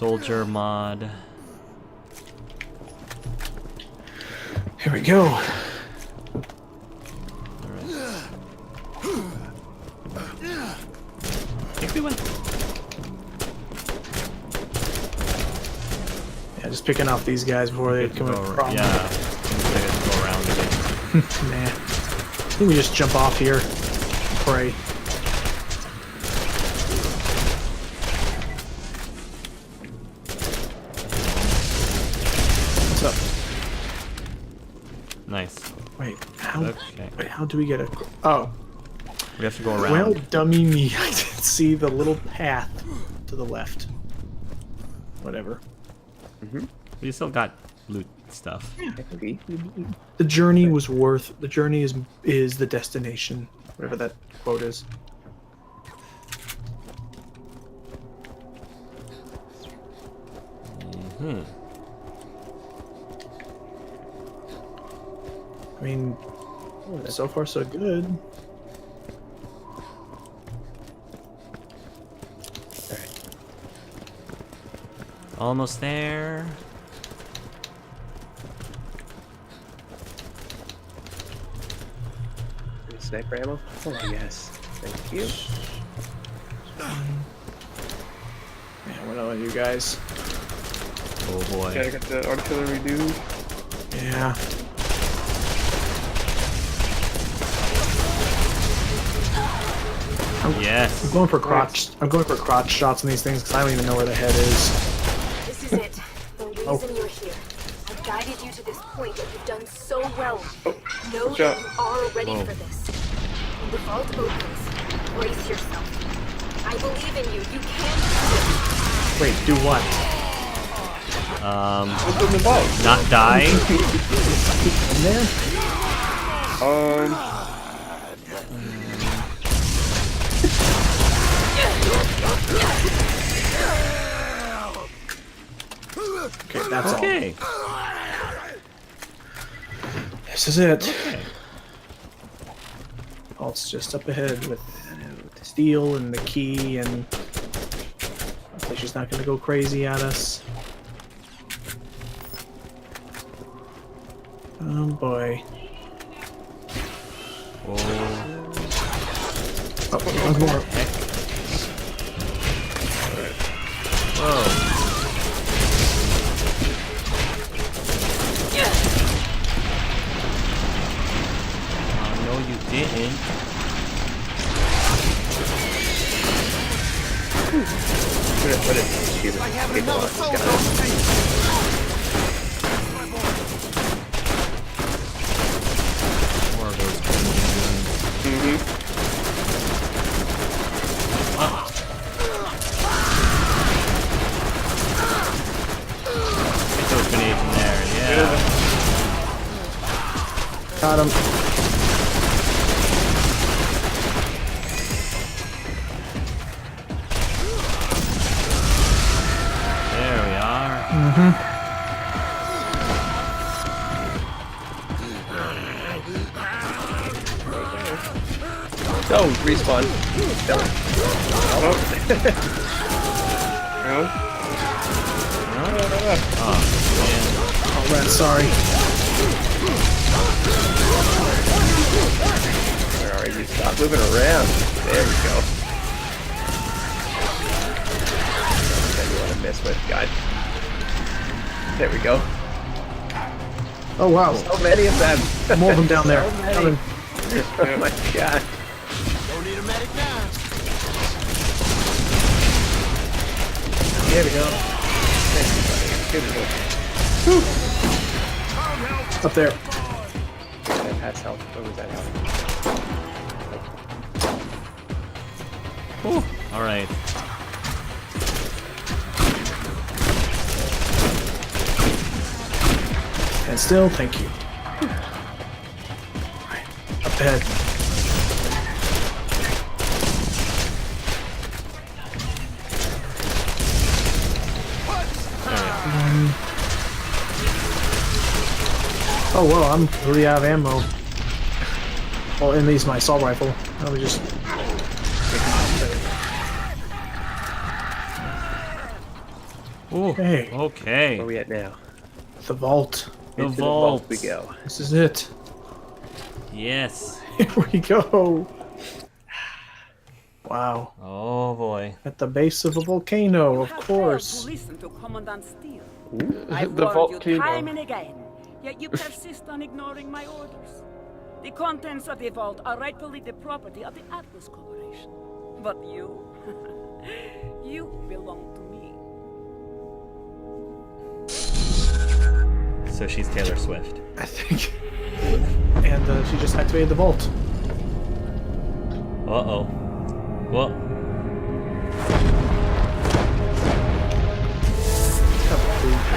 soldier mod. Here we go. Alright. I think we went. Yeah, just picking off these guys before they come Go, across. yeah, I think go around again. Nah. I think we just jump off here. Pray. What's up? Nice. Wait, how? Okay. Wait, how do we get a? Oh, We have to go around. well, dummy me! I didn't see the little path to the left. Whatever. We still got loot stuff. The journey was worth. The journey is the destination. Whatever that quote is. I mean, so far so good. Almost there. Sniper ammo? Oh, yes. Thank you. Man, what about you guys? Oh boy. Gotta get the artillery dude. Yeah. Yes. I'm going for crotch. I'm going for crotch shots on these things because I don't even know where the head is. This is it. The reason you're here. I've guided you to this point and you've done so well. Know watch that out. you are ready for this. When the vault opens, brace yourself. I believe in you. You can do it. Wait, do what? Open the vault. Not die. In there? Okay, that's Okay. all. This is it. Okay. Vault's just up ahead with steel and the key, and hopefully she's not gonna go crazy at us. Oh boy. Oh. Oh, I'm more. Heck. Whoa. No, you didn't. Put it. Shoot it. Take the launch. Got More of those engines. Get those grenades in there, yeah. Got him. There we are. Oh, respawn. Oh, man, sorry. Where are you? Stop moving around. There we go. That you want to mess with, God. There we go. Oh wow, So many of them. more of them down there. So many. Coming. Oh my God. There we go. Up there. That's health. What was that health? Whew. All right. And still, thank you. Right, up ahead. Oh well, I'm really out of ammo. Well, at least my assault rifle. I was just. Ooh, Hey. okay. Where are we at now? The vault. The Into vault. we go. This is it. Yes. Here we go. Wow. Oh boy. At the base of a volcano, of course. Listen to Commandant Steele. Ooh. I've The warned you volcano. time and again, yet you persist on ignoring my orders. The contents of the vault are rightfully the property of the Atlas Corporation. But you, you belong to me. So she's Taylor Swift. I think. And she just activated the vault. Uh-oh. Well,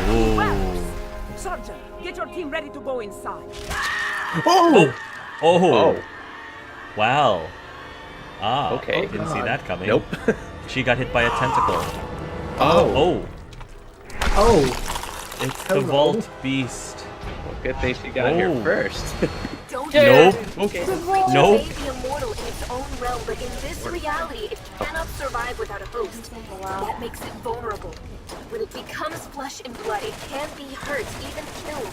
ooh. Sergeant, get your team ready to go inside. Oh! Oh. Wow. Ah, Okay. didn't see that coming. Nope. She got hit by a tentacle. Oh. Oh, Oh! it's the Hello. Vault Beast. Well, good thing she got here Oh. first. Don't Nope. Okay. The creature Nope. may be immortal in its own realm, but in this reality, it cannot survive without a host. That makes it vulnerable. When it becomes flesh and blood, it can be hurt, even killed.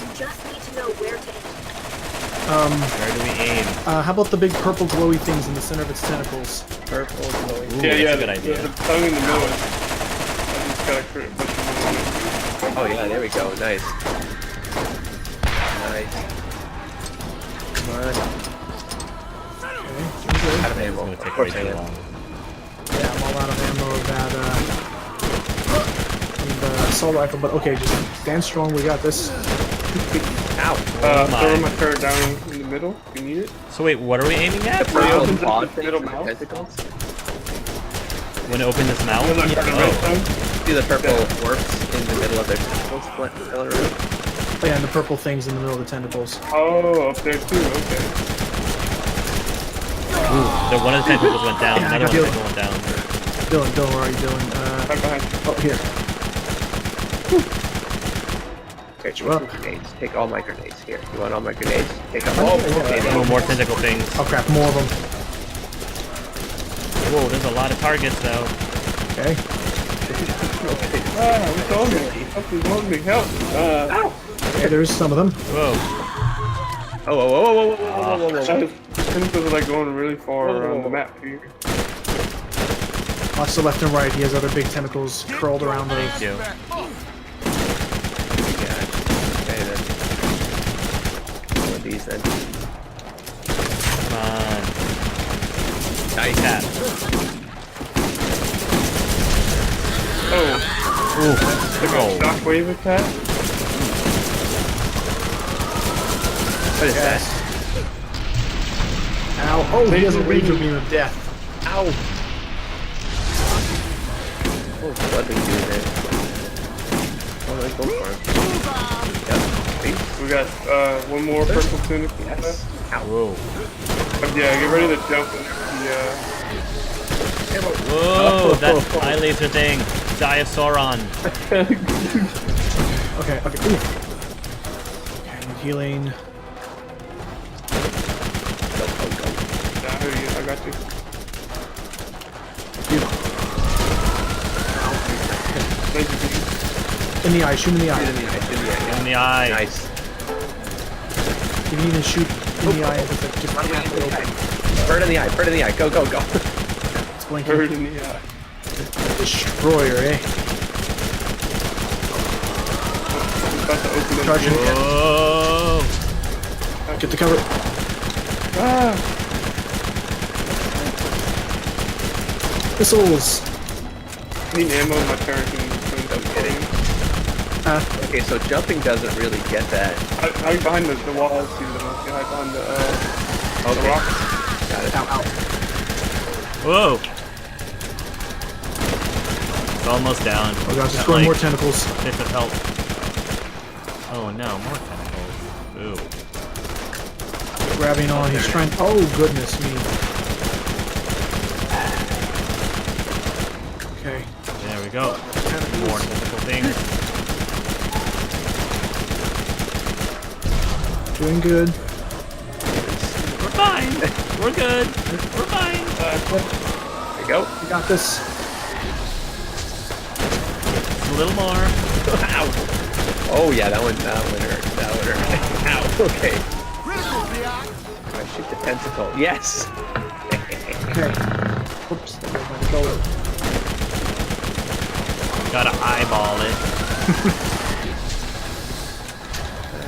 You just need to know where to aim. Where do we aim? How about the big purple glowy things in the center of its tentacles? Purple glowing. Ooh, Yeah, that's a good idea. The tongue in the middle. I just gotta create a bunch of them. Oh yeah, there we go. Nice. Nice. Come on. Out of ammo. It's gonna Of take way course I too am. long. Yeah, I'm all out of ammo of that, and the assault rifle, but okay, just stand strong, we got this. Ow. Throw my. my turret down in the middle. You need it. So wait, what are we aiming The at? purple opens up claw the thing middle with the mouth. tentacles. When it opens its mouth? Look, the red Oh. tongue. See the purple warps in the middle of their tentacles flailing around? Oh, yeah, and the purple things in the middle of the tentacles. Oh, up there too. Okay. Ooh, so one of the tentacles went down, Yeah, I another got one the went down. Dylan, where are you, Dylan? Right behind you. Oh, here. Get you up. Grenades. Take all my grenades. Here. You want all my grenades? Take up Oh, all. yeah, Okay, Oh, more tentacle things. I'll craft more of them. Whoa, there's a lot of targets though. Okay. What's on me? Something's on me. Help. Okay, there's some of them. Whoa. Oh, whoa, whoa, whoa, whoa, whoa, whoa, whoa, whoa. Tentacles are like going really far around the map here. Watch the left and right. He has other big tentacles curled around those. Thank you. Yeah. Okay then. One of these then. Come on. Nice. Cat. Oh, Ooh. like a Oh. shockwave attack. What is that? Ow. Oh, he has a laser beam of death. Ow! Oh, what we do there? Oh, let's go for him. Yep. Please. We got one more purple tunic. Yes. Ow. Whoa. Yeah, get ready to jump. Yeah. Whoa, that eye laser thing. Diosauron. Okay, okay. Ooh. Okay, I'm healing. Go, go, go. I got you. Laser beam. In the eye, shoot him in the eye. Shoot in the eye, shoot in the eye. In the eye. Nice. You can even shoot in the eye if it's like just Run away half in the open. eye. Bird in the eye, bird in the eye. Go, go, go. It's blinking. Bird in the eye. Destroyer, eh? About to open it. Charging. again. Whoa. Get the cover. Ah! Missiles. I need ammo in my turret and No kidding. Okay, so jumping doesn't really get that. hide behind the walls, see the monkey. Hide behind the Okay. rock. Got it. Ow, ow. Whoa. It's almost down. Oh gosh, there's Got, going like, more tentacles. bits of help. Oh no, more tentacles. Ooh. Grabbing on, he's trying. Oh, goodness me. Okay. There we go. More tentacle things. Doing good. We're fine. We're good. We're fine. There you go. We got this. little more. Ow. Oh yeah, that one hurt. That one hurt. Ow. Okay. I shoot the tentacle. Yes. Okay. Oops. That was my shoulder. Gotta eyeball it. I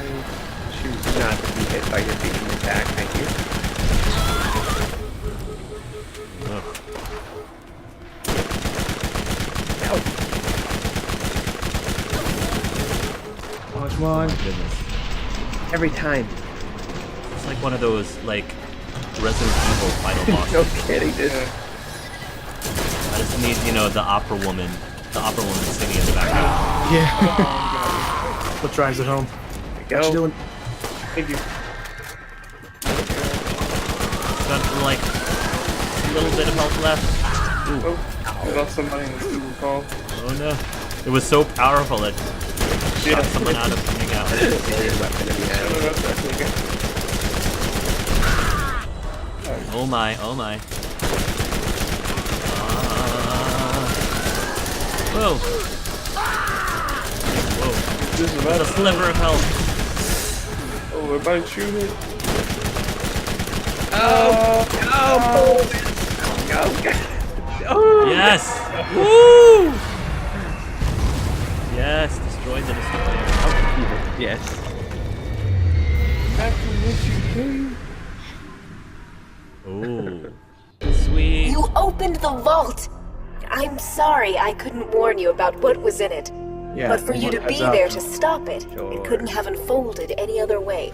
choose not to be hit by your beam attack. Thank you. Ugh. Ow. Come on. Goodness. Every time. It's like one of those, like, Resident Evil final bosses. No kidding, dude. Yeah. I just need, you know, the opera woman singing in the background. Yeah. What drives it home? There What you you go. doing? Thank you. Got, like, a little bit of health left. Oh, I lost somebody in the Google call. Oh no. It was so powerful it Yeah. shot someone out of coming out. Alien weapon if you have it. That's actually good. Oh my, oh my. Whoa. Whoa. This is A about sliver of health. Oh, we're about to shoot it. Oh! Oh! Oh! Yes! Woo! Yes, destroy the destroyer. Yes. After what you came. Ooh. Sweet. You opened the vault! I'm sorry I couldn't warn you about what was in it. Yeah. But for you to be heads up. there to stop it, Sure. it couldn't have unfolded any other way.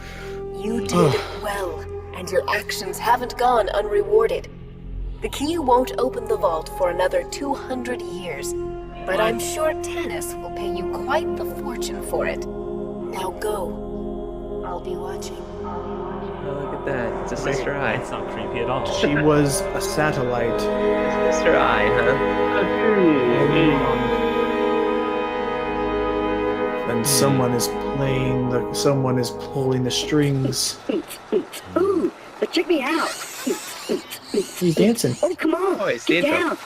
You did well, and your actions haven't gone unrewarded. The key won't open the vault for another 200 years, but I'm sure Tanis will pay you quite the fortune for it. Now go. I'll be watching. Oh, look at that. It's a sister eye. It's not creepy at all. She was a satellite. Sister eye, huh? And someone is pulling the strings. Ooh, but check me out. He's dancing. Oh, come on. Oh, it's Get the intro. down.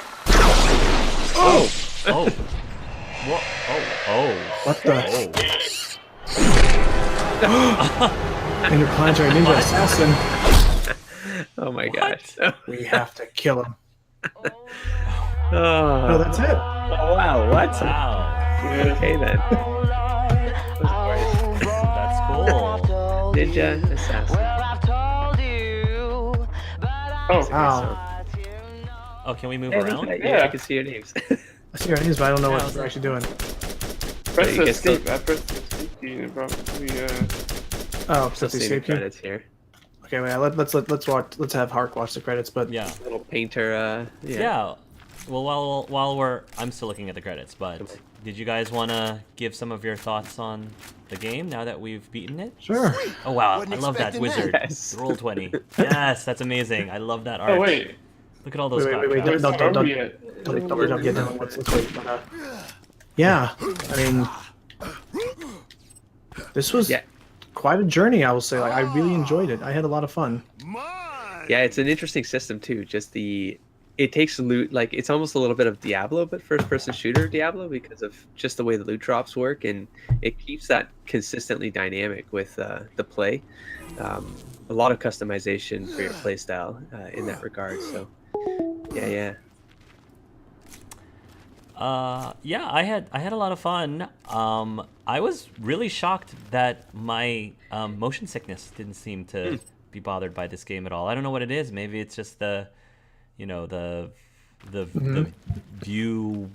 Oh! Oh. What? Oh. What the? Oh. Interplanetary ninja assassin. Oh my gosh. We have to kill him. Oh, Oh, that's it. oh wow, what? Wow. Okay then. That's cool. Ninja assassin. Oh, Wow. Oh, can we move Hey, around? yeah, I can see your names. I see your names, but I don't know Yeah, what I was we're like- actually doing. press you the get escape. I pressed the escape key and it probably, Oh, Still so the seeing the escape here. credits here. Okay, wait. Let's have Hark watch the credits. But Yeah. Little painter. Yeah. Well, while I'm still looking at the credits, but did you guys want to give some of your thoughts on the game now that we've beaten it? sure. Oh wow, Wasn't I love that expecting wizard. that. Yes. Roll 20. Yes, that's amazing. I love that art. Oh, wait. Look at all those Wait, cocktails. don't- That's not don't- over yet. Don't jump yet. No, let's wait. But, yeah, I mean, this was Yeah. quite a journey. I will say. Like, I really enjoyed it. I had a lot of fun. Yeah, it's an interesting system too. It takes loot, like it's almost a little bit of Diablo, but first-person shooter Diablo because of just the way the loot drops work, and it keeps that consistently dynamic with the play. A lot of customization for your playstyle in that regard. So, yeah. Yeah, I had a lot of fun. I was really shocked that my motion sickness didn't seem to be bothered by this game at all. I don't know what it is. Maybe it's just the view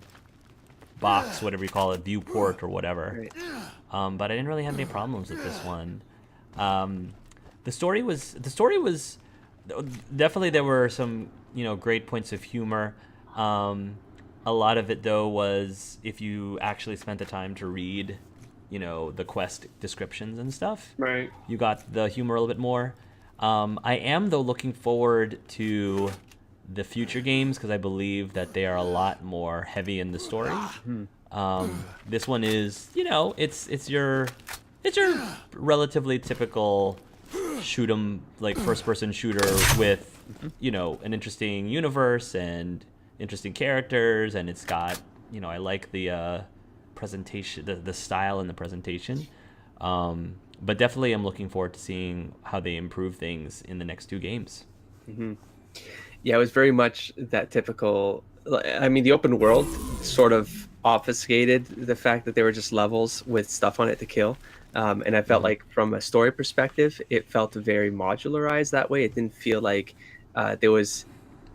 box, whatever you call it, viewport or whatever. Right. But I didn't really have any problems with this one. The story was definitely, there were some great points of humor. A lot of it though was if you actually spent the time to read, the quest descriptions and stuff. Right. You got the humor a little bit more. I am though looking forward to the future games because I believe that they are a lot more heavy in the story. This one is, it's your relatively typical shoot 'em, like first-person shooter with, an interesting universe and interesting characters, and it's got, I like the presentation, the style and the presentation. But definitely I'm looking forward to seeing how they improve things in the next 2 games. Yeah, it was very much that typical. I mean, the open world sort of obfuscated the fact that they were just levels with stuff on it to kill. And I felt like from a story perspective, it felt very modularized that way. It didn't feel like there was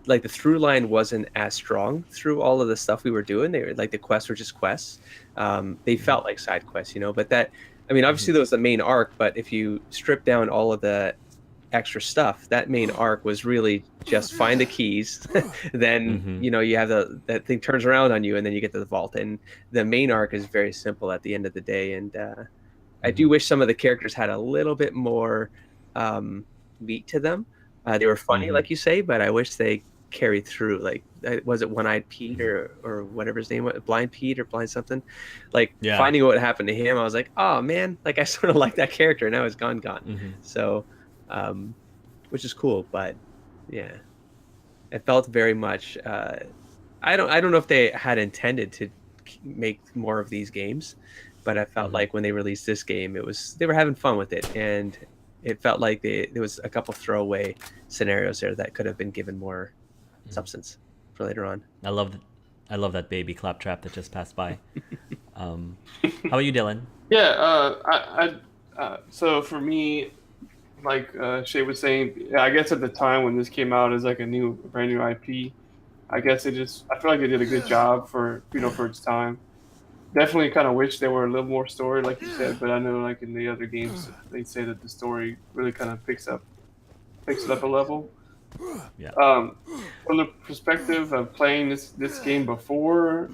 like the through line wasn't as strong through all of the stuff we were doing. They were like the quests were just quests. They felt like side quests, you know. But that, I mean, obviously there was the main arc. But if you strip down all of the extra stuff, that main arc was really just find the keys, then you know you have that thing turns around on you, and then you get to the vault. And the main arc is very simple at the end of the day. And I do wish some of the characters had a little bit more meat to them. They were funny, like you say, but I wish they carried through. Like, was it One-Eyed Pete or whatever his name was, Blind Pete or Blind something? Like finding out what happened to him, I was like, oh man, like I sort of like that character. Now he's gone. So, which is cool, but yeah, it felt very much. I don't know if they had intended to make more of these games, but I felt like when they released this game, they were having fun with it, and it felt like there was a couple throwaway scenarios there that could have been given more substance for later on. I love that baby claptrap that just passed by. How about you, Dylan? Yeah, so for me, like Shay was saying, I guess at the time when this came out as like a brand new IP, I guess I feel like they did a good job for its time. Definitely kind of wish there were a little more story, like you said, but I know like in the other games they say that the story really kind of picks it up a level. Yeah. From the perspective of playing this game before,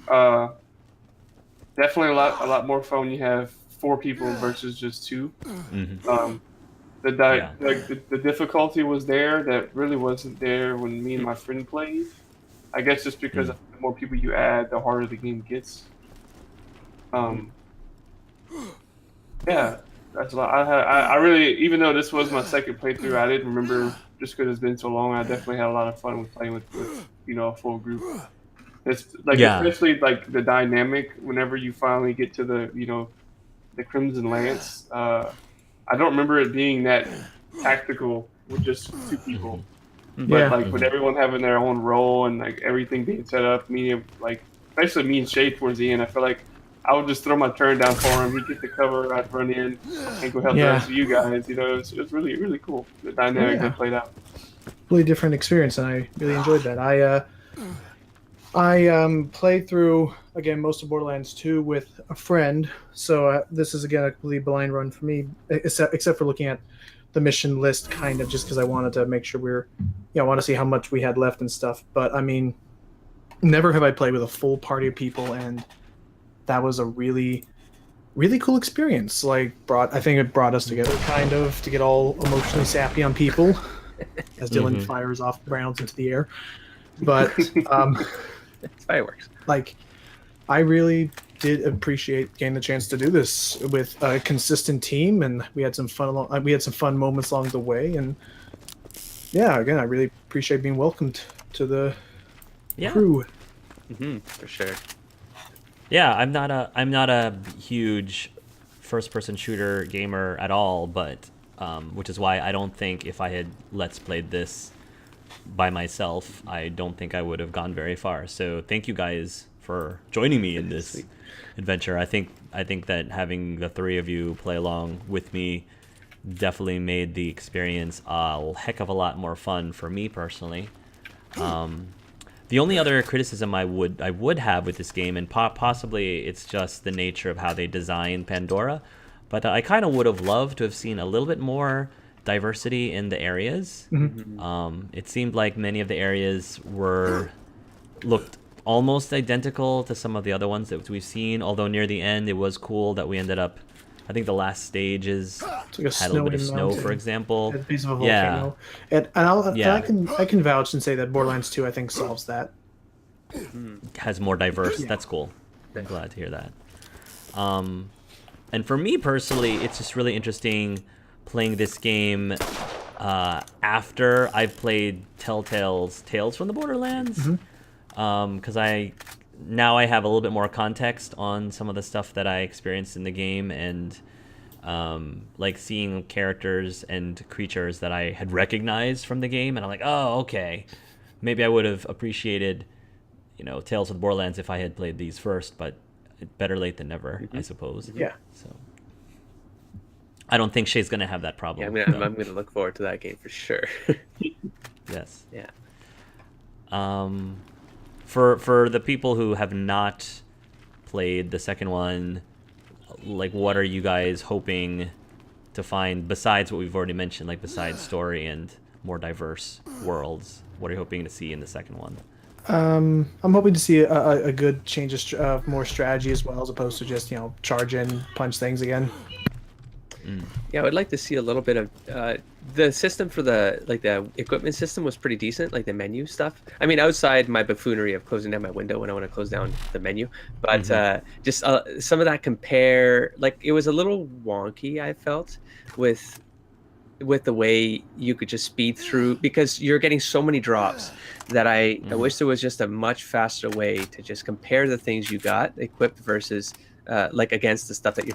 definitely a lot more fun when you have 4 people versus just 2. The difficulty was there that really wasn't there when me and my friend played. I guess just because the more people you add, the harder the game gets. Yeah, that's a lot. I really, even though this was my second playthrough, I didn't remember just because it's been so long. I definitely had a lot of fun with playing with a full group. It's like especially like the dynamic whenever you finally get to the Crimson Lance. I don't remember it being that tactical with just 2 people. But like with everyone having their own role and like everything being set up, especially me and Shay towards the end, I feel like I would just throw my turn down for him. He'd get the cover, I'd run in and go help the rest of you guys. You know, it was really, really cool. The dynamic that played out. Really different experience, and I really enjoyed that. I played through again most of Borderlands 2 with a friend, so this is again a completely blind run for me, except for looking at the mission list, kind of just because I wanted to make sure I want to see how much we had left and stuff. But I mean, never have I played with a full party of people, and that was a really, really cool experience. Like, I think it brought us together, kind of, to get all emotionally sappy on people, as Dylan fires off rounds into the air. But it's fireworks. Like, I really did appreciate getting the chance to do this with a consistent team, and we had some fun. We had some fun moments along the way, and yeah, again, I really appreciate being welcomed to the crew. For sure. Yeah, I'm not a huge first-person shooter gamer at all, but which is why I don't think if I had Let's Played this by myself, I don't think I would have gone very far. So thank you guys for joining me in this adventure. I think that having the 3 of you play along with me definitely made the experience a heck of a lot more fun for me personally. The only other criticism I would have with this game, and possibly it's just the nature of how they designed Pandora, but I kind of would have loved to have seen a little bit more diversity in the areas. It seemed like many of the areas looked almost identical to some of the other ones that we've seen, although near the end it was cool that we ended up, I think the last stage had a little bit of snow, for example. At the base of a volcano. And I can vouch and say that Borderlands 2 I think solves that. Has more diverse. That's cool. I'm glad to hear that. And for me personally, it's just really interesting playing this game after I've played Telltale's Tales from the Borderlands. Because I now I have a little bit more context on some of the stuff that I experienced in the game, and like seeing characters and creatures that I had recognized from the game, and I'm like, oh, okay, maybe I would have appreciated, Tales of the Borderlands if I had played these first, but better late than never, I suppose. Yeah. So I don't think Shay's gonna have that problem. Yeah, I'm gonna look forward to that game for sure. Yes. Yeah. For the people who have not played the second one, like, what are you guys hoping to find besides what we've already mentioned, like besides story and more diverse worlds? What are you hoping to see in the second one? I'm hoping to see a good change of more strategy as well, as opposed to just charge in, punch things again. Yeah, I would like to see a little bit of the system for the equipment system was pretty decent, like the menu stuff. I mean, outside my buffoonery of closing down my window when I want to close down the menu, but just some of that compare, like, it was a little wonky, I felt, with the way you could just speed through, because you're getting so many drops that I wish there was just a much faster way to just compare the things you got equipped versus like against the stuff that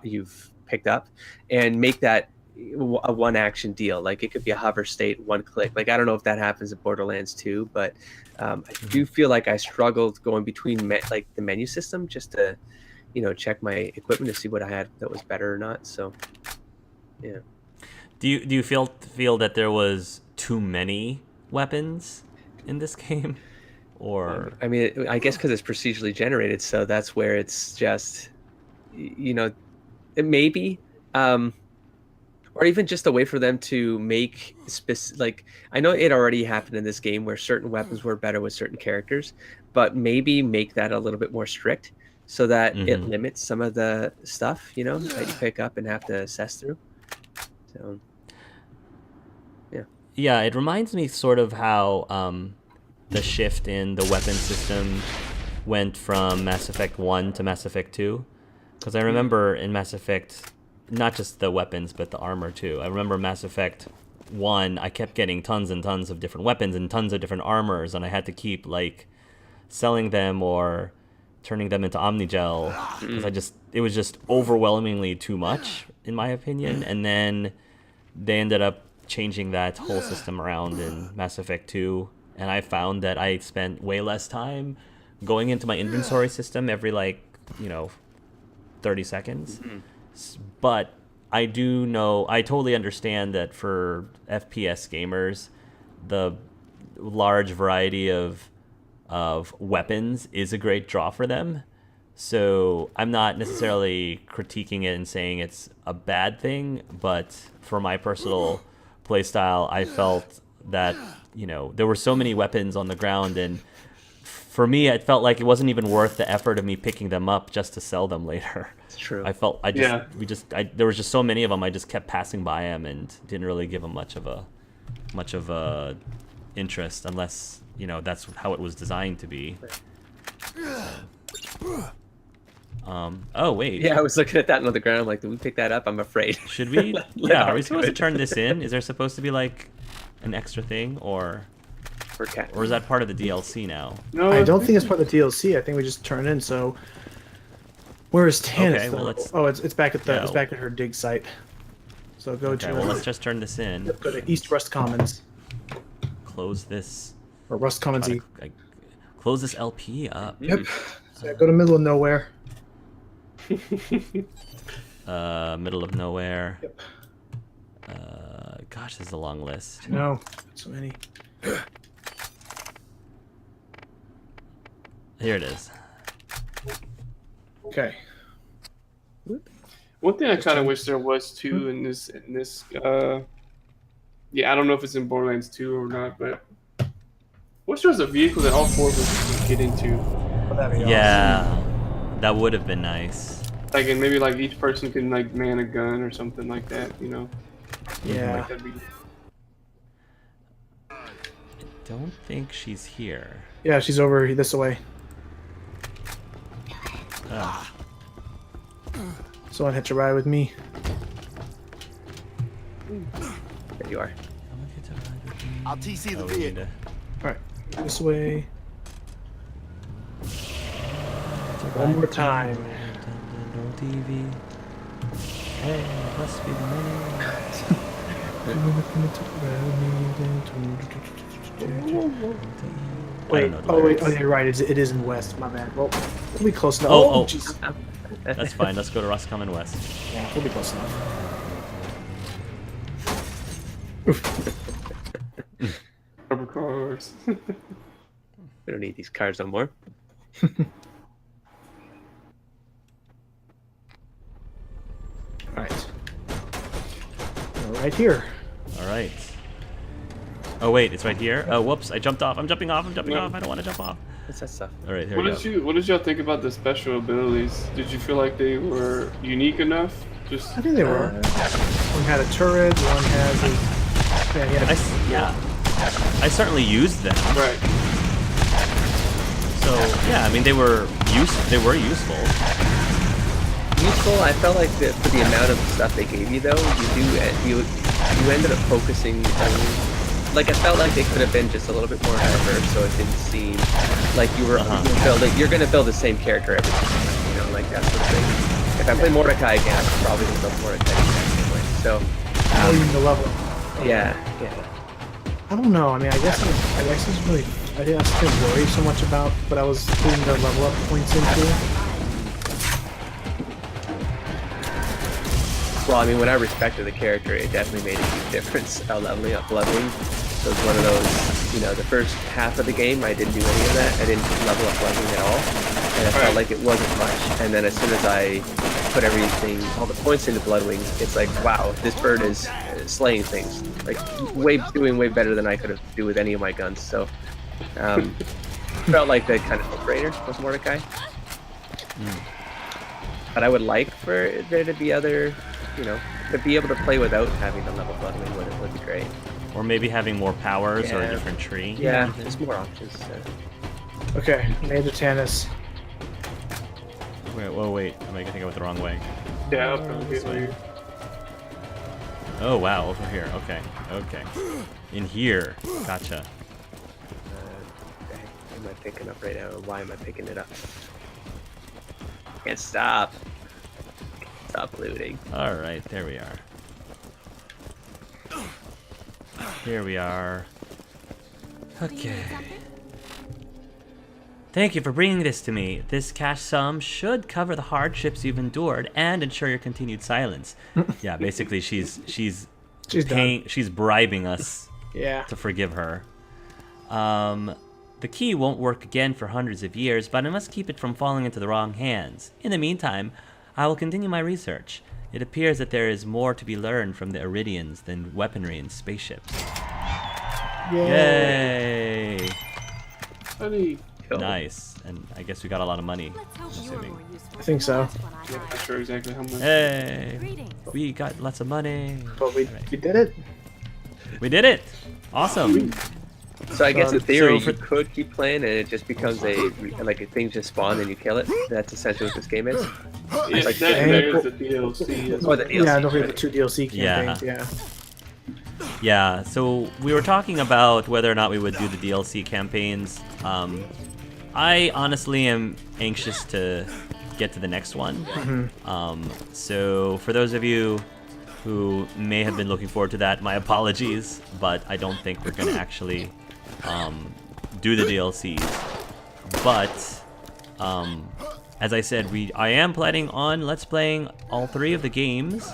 you've picked up, and make that a one action deal. Like, it could be a hover state, one click. Like, I don't know if that happens in Borderlands 2, but I do feel like I struggled going between the menu system just to check my equipment to see what I had that was better or not. So yeah. Do you feel that there was too many weapons in this game, or I mean, I guess because it's procedurally generated, so that's where it's just it maybe or even just a way for them to make like, I know it already happened in this game where certain weapons were better with certain characters, but maybe make that a little bit more strict so that it limits some of the stuff that you pick up and have to assess through. So yeah, it reminds me sort of how the shift in the weapon system went from Mass Effect 1 to Mass Effect 2. Because I remember in Mass Effect, not just the weapons, but the armor too. I remember Mass Effect 1, I kept getting tons and tons of different weapons and tons of different armors, and I had to keep, like, selling them or turning them into Omnigel, because it was just overwhelmingly too much, in my opinion. And then they ended up changing that whole system around in Mass Effect 2, and I found that I spent way less time going into my inventory system every 30 seconds. But I totally understand that for FPS gamers, the large variety of weapons is a great draw for them. So I'm not necessarily critiquing it and saying it's a bad thing, but for my personal playstyle, I felt that there were so many weapons on the ground, and for me, it felt like it wasn't even worth the effort of me picking them up just to sell them later. It's true. There was just so many of them. I just kept passing by them and didn't really give them much of a interest, unless that's how it was designed to be. Oh wait. Yeah, I was looking at that on the ground. Like, did we pick that up? I'm afraid. Should we? Yeah. Are we supposed to turn this in? Is there supposed to be like an extra thing, or is that part of the DLC now? No, I don't think it's part of the DLC. I think we just turn it in. So, where is Tannis? Okay, it's back at it's back at her dig site. So go to. Well, let's just turn this in. Go to East Rust Commons. Close this. Or Rust Commons. Close this LP up. Yep. So go to middle of nowhere. Middle of nowhere. Yep. Gosh, this is a long list. No, so many. Here it is. Okay. One thing I kind of wish there was too in this yeah, I don't know if it's in Borderlands 2 or not, but wish there was a vehicle that all four of us could get into. Well, that'd be Yeah, that would have been nice. Like, and maybe like each person can like man a gun or something like that, Yeah. Like, that'd be... I don't think she's here. Yeah, she's over this way. Ah. Someone hitch a ride with me. There you are. I'll TC the Oh, we need vehicle. to... All right, this way. One more time. TV. Hey, must be the money. Wait, the oh wait, lyrics. oh you're right. It is in West. My bad. Well, we'll be close enough. Oh, jeez. That's fine. Let's go to Roscommon West. Yeah, we'll be close enough. Rubber cars. We don't need these cars no more. All right. Right here. All right. Oh wait, it's right here. Oh, whoops! I jumped off. I'm jumping off. I'm jumping No. off. I don't want to jump off. What's that stuff? All right, here What we go. did y'all think about the special abilities? Did you feel like they were unique enough? Just I think they were. One had a turret. One has a. Yeah, he had a, Yeah. I certainly used them. right. So yeah, I mean they were useful. Useful. I felt like that for the amount of stuff they gave you, though, you ended up focusing on. Like I felt like they could have been just a little bit more diverse, so it didn't seem like you were building. You're gonna build the same character every time, you know, like that sort of thing. If I play Mordecai again, I'm probably gonna build Mordecai the same way. So, the level. yeah. I don't know. I mean, I guess it's really. I didn't worry so much about what I was putting the level up points into. Well, I mean, when I respected the character, it definitely made a huge difference. Leveling up, leveling. So it's one of those, you know, the first half of the game, I didn't do any of that. I didn't level up leveling at all, and I felt like it wasn't much. And then as soon as I put everything, all the points into Bloodwing, it's like, wow, this bird is slaying things. Like, doing way better than I could have do with any of my guns. So, felt like the kind of no-brainer with Mordecai. But I would like for there to be other, you know, to be able to play without having to level Bloodwing would be great. Or maybe having more powers or a Yeah. different tree. Yeah, there's more options. Okay, made the Tannis. Wait. I think I went the wrong way. Yeah, This way. Oh wow, over here. Okay. In here. Gotcha. Okay, am I picking up right now? Why am I picking it up? Can't stop. Stop looting. All right, there we are. Here we are. Okay. Thank you for bringing this to me. This cash sum should cover the hardships you've endured and ensure your continued silence. Yeah, basically she's done. she's bribing us Yeah. to forgive her. The key won't work again for hundreds of years, but I must keep it from falling into the wrong hands. In the meantime, I will continue my research. It appears that there is more to be learned from the Iridians than weaponry and spaceships. Yay! Honey. Cool. Nice. And I guess we got a lot of money, Let's I'm hope you're assuming. more useful. I think so. Yeah, not sure exactly how much. Hey! Greetings. We got lots of money. But we did it. We did it! Awesome! So I guess in So theory for- you could keep playing and it just becomes a thing just spawn and you kill it. That's essentially what this game is. Yeah, like- there's the DLC. As Or the DLC. Yeah, don't forget the 2 DLC Yeah. campaigns. Yeah. Yeah, so we were talking about whether or not we would do the DLC campaigns. I honestly am anxious to get to the next one. So for those of you who may have been looking forward to that, my apologies, but I don't think we're gonna actually do the DLCs. But as I said, I am planning on let's playing all 3 of the games,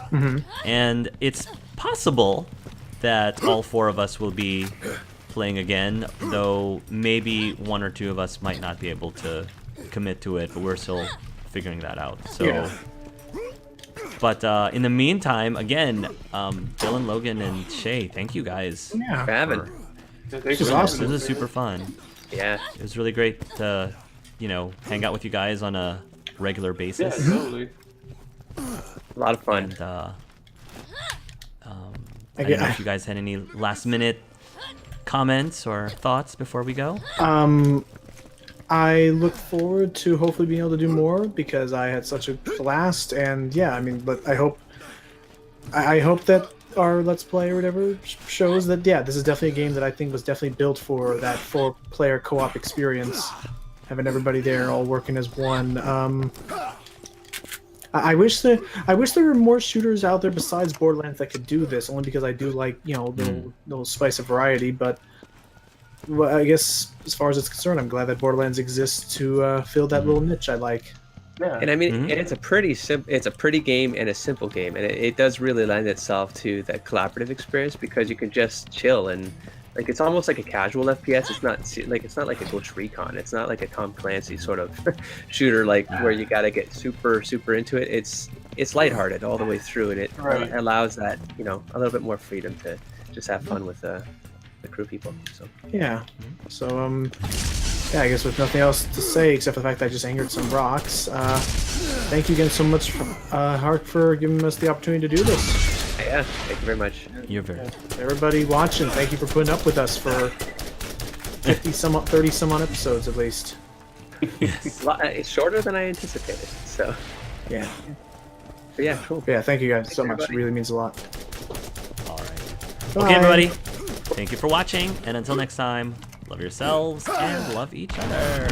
and it's possible that all 4 of us will be playing again, though maybe 1 or 2 of us might not be able to commit to it, but we're still figuring that out. So, Yeah. But in the meantime, again, Dylan, Logan, and Shay, thank you guys. Yeah. Raven. Yeah, thanks This is for awesome. having This us, is man. super fun. Yeah. It was really great to, hang out with you guys on a regular Yeah, basis. totally. A lot of fun. And I don't know if you guys had any last minute comments or thoughts before we go. I look forward to hopefully being able to do more because I had such a blast, and yeah, I mean, but I hope that our Let's Play or whatever shows that, yeah, this is definitely a game that I think was definitely built for that 4-player co-op experience. having everybody there all working as one. I wish there were more shooters out there besides Borderlands that could do this. Only because I do like little spice of variety. But well, I guess as far as it's concerned, I'm glad that Borderlands exists to fill that little niche I like. Yeah. And I mean, and it's a pretty game and a simple game, and it does really lend itself to that collaborative experience because you can just chill and like it's almost like a casual FPS. It's not like a Ghost Recon. It's not like a Tom Clancy sort of shooter like where you got to get super into it. It's lighthearted all the way through, and it allows that a little bit more freedom to just have fun with the crew people. So yeah. So yeah, I guess with nothing else to say except for the fact that I just angered some rocks. Thank you again so much, Hark, for giving us the opportunity to do this. Yeah, thank you very much. You're very. Everybody watching, thank you for putting up with us for 30 some odd episodes at least. It's shorter than I anticipated. So yeah. But yeah, cool. Yeah, thank you guys so much. everybody. It really means a lot. All right. Bye. Okay, everybody. Thank you for watching, and until next time, love yourselves and love each other.